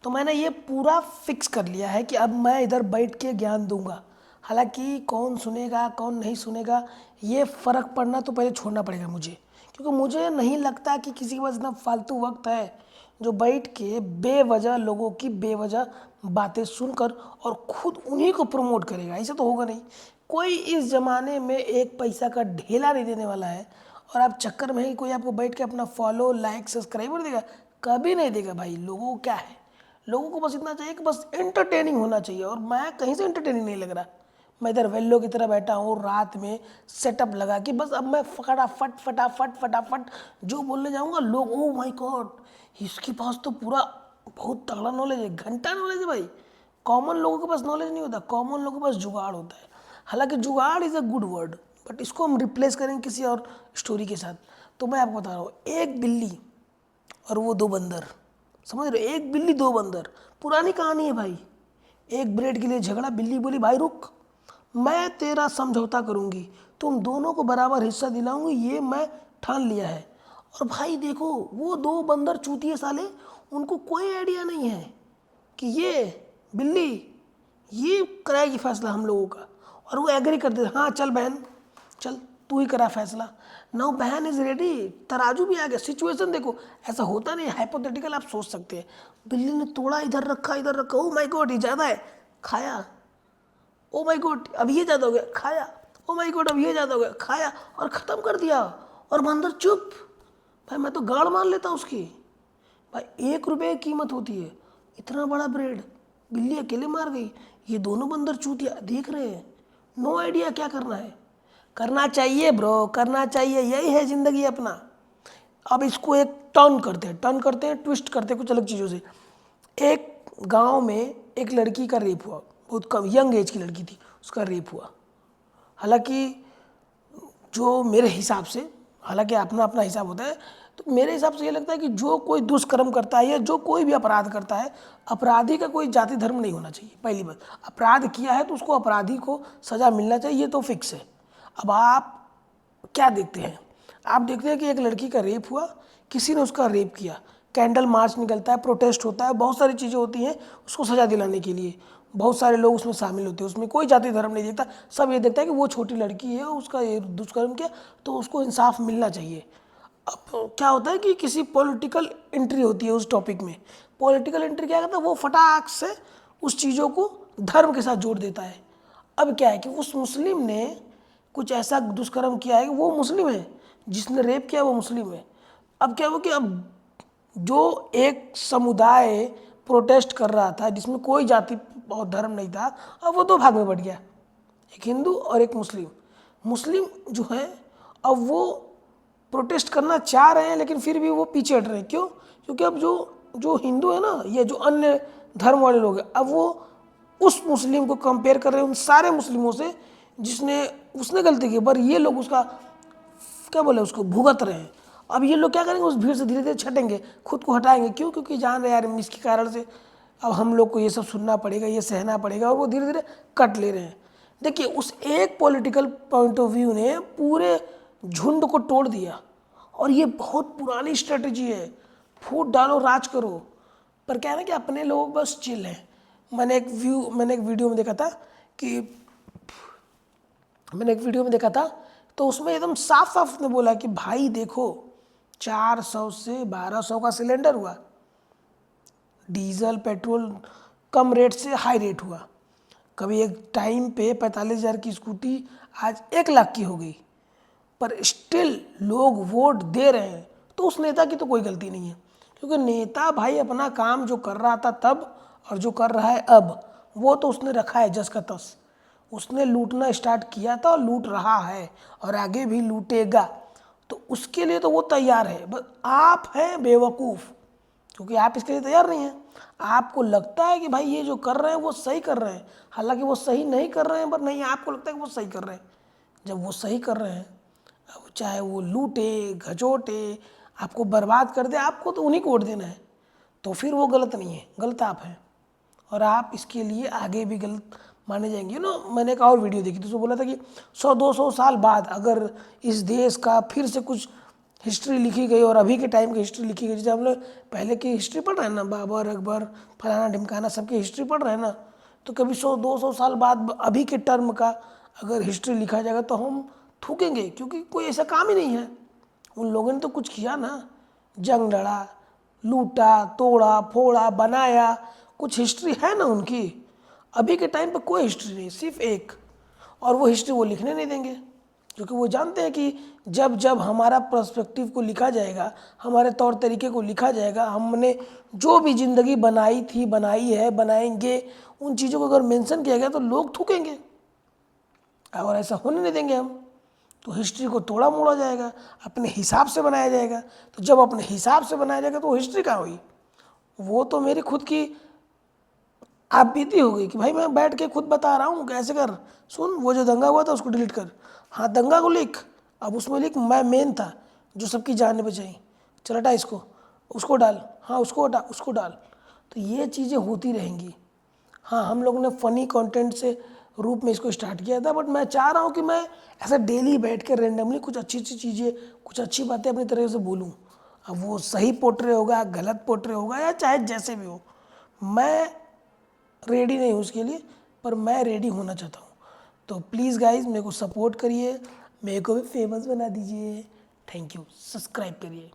तो मैंने ये पूरा फिक्स कर लिया है कि अब मैं इधर बैठ के ज्ञान दूंगा। हालांकि कौन सुनेगा कौन नहीं सुनेगा ये फ़र्क पड़ना तो पहले छोड़ना पड़ेगा मुझे, क्योंकि मुझे नहीं लगता कि किसी के पास इतना फालतू वक्त है जो बैठ के बेवजह लोगों की बेवजह बातें सुनकर और खुद उन्हीं को प्रमोट करेगा। ऐसा तो होगा नहीं। कोई इस ज़माने में एक पैसा का ढेला नहीं देने वाला है और आप चक्कर में ही कोई आपको बैठ के अपना फॉलो लाइक सब्सक्राइबर देगा? कभी नहीं देगा भाई। लोगों को क्या है, लोगों को बस इतना चाहिए कि बस एंटरटेनिंग होना चाहिए, और मैं कहीं से एंटरटेनिंग नहीं लग रहा। मैं इधर वेल्लो की तरह बैठा हूँ रात में सेटअप लगा कि बस अब मैं फटाफट फटाफट फटाफट जो बोलने जाऊँगा लोग ओ माय गॉड इसके पास तो पूरा बहुत तगड़ा नॉलेज है, घंटा नॉलेज है भाई। कॉमन लोगों के पास नॉलेज नहीं होता, कॉमन लोगों के पास जुगाड़ होता है। हालांकि जुगाड़ is a good word, but इसको हम रिप्लेस करेंगे किसी और स्टोरी के साथ। तो मैं आपको बता रहा हूँ, एक बिल्ली और वो दो बंदर, समझ रहे हो? एक बिल्ली दो बंदर, पुरानी कहानी है भाई। एक ब्रेड के लिए झगड़ा, बिल्ली बोली भाई रुक, मैं तेरा समझौता करूंगी, तुम दोनों को बराबर हिस्सा दिलाऊंगी, ये मैं ठान लिया है। और भाई देखो वो दो बंदर चूतिए साले, उनको कोई आइडिया नहीं है कि ये बिल्ली ये कराएगी फैसला हम लोगों का। और वो एग्री कर दे, हाँ चल बहन चल तू ही करा फैसला। नाउ बहन इज रेडी, तराजू भी आ गया। सिचुएशन देखो, ऐसा होता नहीं, हाइपोथेटिकल आप सोच सकते हैं। बिल्ली ने तोड़ा, इधर रखा, ओ माय गॉड ये ज़्यादा है, खाया। ओ माय गॉड अब ये ज़्यादा हो गया, खाया। ओ माय गॉड अब ये ज़्यादा हो गया, खाया और ख़त्म कर दिया। और बंदर चुप। भाई मैं तो गाड़ मान लेता उसकी। भाई 1 रुपये की कीमत होती है, इतना बड़ा ब्रेड बिल्ली अकेले मार गई। ये दोनों बंदर चूतिया देख रहे हैं, नो आइडिया क्या करना है। करना चाहिए ब्रो, करना चाहिए, यही है ज़िंदगी अपना। अब इसको एक टर्न करते हैं ट्विस्ट करते हैं कुछ अलग चीज़ों से। एक गांव में एक लड़की का रेप हुआ, बहुत कम यंग एज की लड़की थी, उसका रेप हुआ। हालांकि जो मेरे हिसाब से, हालांकि अपना अपना हिसाब होता है, तो मेरे हिसाब से ये लगता है कि जो कोई दुष्कर्म करता है या जो कोई भी अपराध करता है, अपराधी का कोई जाति धर्म नहीं होना चाहिए। पहली बात, अपराध किया है तो उसको अपराधी को सज़ा मिलना चाहिए, ये तो फिक्स है। अब आप क्या देखते हैं, आप देखते हैं कि एक लड़की का रेप हुआ, किसी ने उसका रेप किया, कैंडल मार्च निकलता है, प्रोटेस्ट होता है, बहुत सारी चीज़ें होती हैं उसको सज़ा दिलाने के लिए। बहुत सारे लोग उसमें शामिल होते हैं, उसमें कोई जाति धर्म नहीं देखता, सब ये देखता है कि वो छोटी लड़की है, उसका ये दुष्कर्म किया तो उसको इंसाफ मिलना चाहिए। अब क्या होता है कि किसी पॉलिटिकल एंट्री होती है उस टॉपिक में। पॉलिटिकल एंट्री क्या करता है, वो फटाक से उस चीज़ों को धर्म के साथ जोड़ देता है। अब क्या है कि उस मुस्लिम ने कुछ ऐसा दुष्कर्म किया है कि वो मुस्लिम है, जिसने रेप किया वो मुस्लिम है। अब क्या हुआ कि अब जो एक समुदाय प्रोटेस्ट कर रहा था जिसमें कोई जाति और धर्म नहीं था, अब वो दो भाग में बट गया, एक हिंदू और एक मुस्लिम। मुस्लिम जो है अब वो प्रोटेस्ट करना चाह रहे हैं लेकिन फिर भी वो पीछे हट रहे हैं। क्यों? क्योंकि अब जो जो हिंदू है ना, ये जो अन्य धर्म वाले लोग हैं, अब वो उस मुस्लिम को कंपेयर कर रहे हैं उन सारे मुस्लिमों से जिसने उसने गलती की, पर ये लोग उसका क्या बोले उसको भुगत रहे हैं। अब ये लोग क्या करेंगे, उस भीड़ से धीरे धीरे छटेंगे, खुद को हटाएंगे। क्यों? क्योंकि जान रहे यार इसके कारण से अब हम लोग को ये सब सुनना पड़ेगा, ये सहना पड़ेगा, और वो धीरे धीरे कट ले रहे हैं। देखिए उस एक पॉलिटिकल पॉइंट ऑफ व्यू ने पूरे झुंड को तोड़ दिया, और ये बहुत पुरानी स्ट्रेटजी है, फूट डालो राज करो। पर क्या है ना कि अपने लोग बस चिल हैं। मैंने एक वीडियो में देखा था कि तो उसमें एकदम साफ साफ उसने बोला कि भाई देखो 400 से 1200 का सिलेंडर हुआ, डीजल पेट्रोल कम रेट से हाई रेट हुआ। कभी एक टाइम पे 45,000 की स्कूटी आज 1 लाख की हो गई, पर स्टिल लोग वोट दे रहे हैं। तो उस नेता की तो कोई गलती नहीं है, क्योंकि नेता भाई अपना काम जो कर रहा था तब और जो कर रहा है अब, वो तो उसने रखा है जस का तस। उसने लूटना स्टार्ट किया था और लूट रहा है और आगे भी लूटेगा, तो उसके लिए तो वो तैयार है। बस आप हैं बेवकूफ़, क्योंकि आप इसके लिए तैयार नहीं हैं। आपको लगता है कि भाई ये जो कर रहे हैं वो सही कर रहे हैं, हालांकि वो सही नहीं कर रहे हैं, पर नहीं आपको लगता है कि वो सही कर रहे हैं। जब वो सही कर रहे हैं, अब चाहे वो लूटे घचोटे आपको बर्बाद कर दे, आपको तो उन्हीं को वोट देना है। तो फिर वो गलत नहीं है, गलत आप हैं, और आप इसके लिए आगे भी गलत माने जाएंगे। मैंने एक और वीडियो देखी थी, उसमें बोला था कि 100-200 साल बाद अगर इस देश का फिर से कुछ हिस्ट्री लिखी गई और अभी के टाइम की हिस्ट्री लिखी गई। जैसे हम लोग पहले की हिस्ट्री पढ़ रहे हैं ना, बाबर अकबर फलाना ढिमकाना सबकी हिस्ट्री पढ़ रहे हैं ना, तो कभी 100-200 साल बाद अभी के टर्म का अगर हिस्ट्री लिखा जाएगा तो हम थूकेंगे, क्योंकि कोई ऐसा काम ही नहीं है। उन लोगों ने तो कुछ किया ना, जंग लड़ा, लूटा तोड़ा फोड़ा बनाया, कुछ हिस्ट्री है ना उनकी। अभी के टाइम पे कोई हिस्ट्री नहीं, सिर्फ एक, और वो हिस्ट्री वो लिखने नहीं देंगे, क्योंकि वो जानते हैं कि जब जब हमारा पर्सपेक्टिव को लिखा जाएगा, हमारे तौर तरीके को लिखा जाएगा, हमने जो भी ज़िंदगी बनाई थी, बनाई है, बनाएंगे, उन चीज़ों को अगर मेंशन किया गया तो लोग थूकेंगे, और ऐसा होने नहीं देंगे हम। तो हिस्ट्री को तोड़ा मोड़ा जाएगा, अपने हिसाब से बनाया जाएगा। तो जब अपने हिसाब से बनाया जाएगा तो वो हिस्ट्री कहाँ हुई? वो तो मेरी खुद की आप बीती हो गई कि भाई मैं बैठ के खुद बता रहा हूँ कैसे कर, सुन वो जो दंगा हुआ था उसको डिलीट कर, हाँ दंगा को लिख, अब उसमें लिख मैं मेन था जो सबकी जान बचाई, चल हटा इसको, उसको डाल, हाँ उसको हटा, उसको डाल। तो ये चीज़ें होती रहेंगी। हाँ, हम लोगों ने फ़नी कंटेंट से रूप में इसको स्टार्ट किया था, बट मैं चाह रहा हूँ कि मैं ऐसा डेली बैठ कर रेंडमली कुछ अच्छी अच्छी चीज़ें, कुछ अच्छी बातें अपनी तरह से बोलूँ। अब वो सही पोर्ट्रे होगा, गलत पोर्ट्रे होगा, या चाहे जैसे भी हो, मैं रेडी नहीं हूँ उसके लिए, पर मैं रेडी होना चाहता हूँ। तो प्लीज़ गाइज मेरे को सपोर्ट करिए, मेरे को भी फेमस बना दीजिए। थैंक यू, सब्सक्राइब करिए।